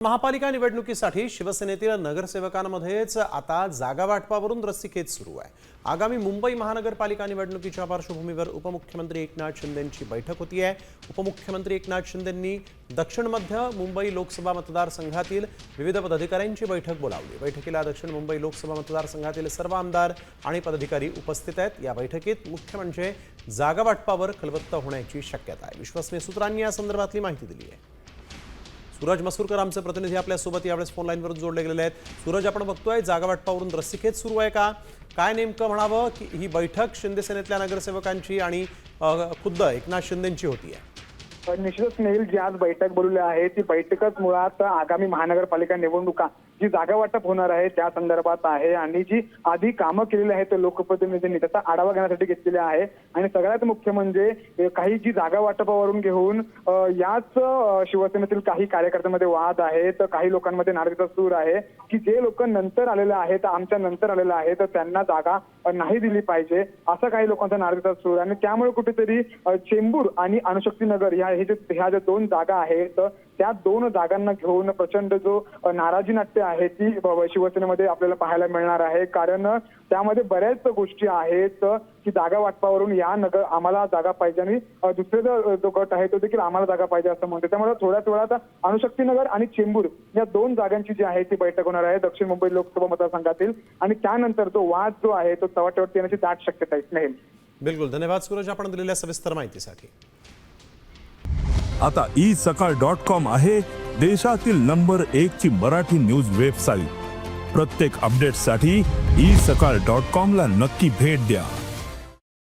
महापालिका निवडणुकीसाठी शिवसेनेतील नगरसेवकांमध्येच आता जागा वाटपावरून रस्सीखेच सुरू आहे। आगामी मुंबई महानगरपालिका निवडणुकीच्या पार्श्वभूमीवर उपमुख्यमंत्री एकनाथ शिंदेंची बैठक होती आहे। उपमुख्यमंत्री एकनाथ शिंदेंनी दक्षिण मध्य मुंबई लोकसभा मतदारसंघातील विविध पदाधिकाऱ्यांची बैठक बोलावली। बैठकीला दक्षिण मुंबई लोकसभा मतदारसंघातील सर्व आमदार आणि पदाधिकारी उपस्थित आहेत। या बैठकीत मुख्य म्हणजे जागा वाटपावर खलबत्ता होण्याची शक्यता आहे। विश्वसनीय सूत्रांनी या संदर्भातली माहिती दिली आहे। सूरज मसूरकर आमचे प्रतिनिधी आपल्या सोबत यावेळेस फोन लाईनवर जोडले गेलेले आहेत। सूरज, आपण बघतोय जागा वाटपावरून रस्सीखेच सुरू आहे का? काय नेमकं म्हणावं की ही बैठक शिंदे सेनेतल्या नगरसेवकांची आणि खुद्द एकनाथ शिंदेंची होती आहे? निश्चितच नेल जी आज बैठक बोलवली आहे ती बैठकच मुळात आगामी महानगरपालिका निवडणुका जी जागा वाटप होणार आहे त्या संदर्भात आहे आणि जी आधी कामं केलेली आहेत लोकप्रतिनिधींनी त्याचा आढावा घेण्यासाठी घेतलेले आहे। आणि सगळ्यात मुख्य म्हणजे काही जी जागा वाटपावरून घेऊन याच शिवसेनेतील काही कार्यकर्त्यांमध्ये वाद आहे, तर काही लोकांमध्ये नाराजीचा सूर आहे की जे लोक नंतर आलेले आहेत, आमच्या नंतर आलेले आहेत, तर त्यांना जागा नाही दिली पाहिजे असा काही लोकांचा नाराजीचा सूर। आणि त्यामुळे कुठेतरी चेंबूर आणि अणुशक्तीनगर ह्या ज्या दोन जागा आहेत त्या दोन जागांना घेऊन प्रचंड जो नाराजी नाट्य आहे ती शिवसेनेमध्ये आपल्याला पाहायला मिळणार आहे। कारण त्यामध्ये बऱ्याच गोष्टी आहेत की जागा वाटपावरून या नगर आम्हाला जागा पाहिजे आणि दुसरे जो गट आहे तो देखील आम्हाला जागा पाहिजे असं म्हणतो। त्यामुळे थोड्याच वेळात अणुशक्तीनगर आणि चेंबूर या दोन जागांची जी आहे ती बैठक होणार आहे दक्षिण मुंबई लोकसभा मतदारसंघातील आणि त्यानंतर तो वाद जो आहे तो तवाट्यावरती येण्याची दाट शक्यता आहे। बिलकुल, धन्यवाद सूरज आपण दिलेल्या सविस्तर माहितीसाठी। आता isakal.com आहे देशातील नंबर 1 ची मराठी न्यूज वेबसाईट। प्रत्येक अपडेटसाठी isakal.com ला नक्की भेट द्या।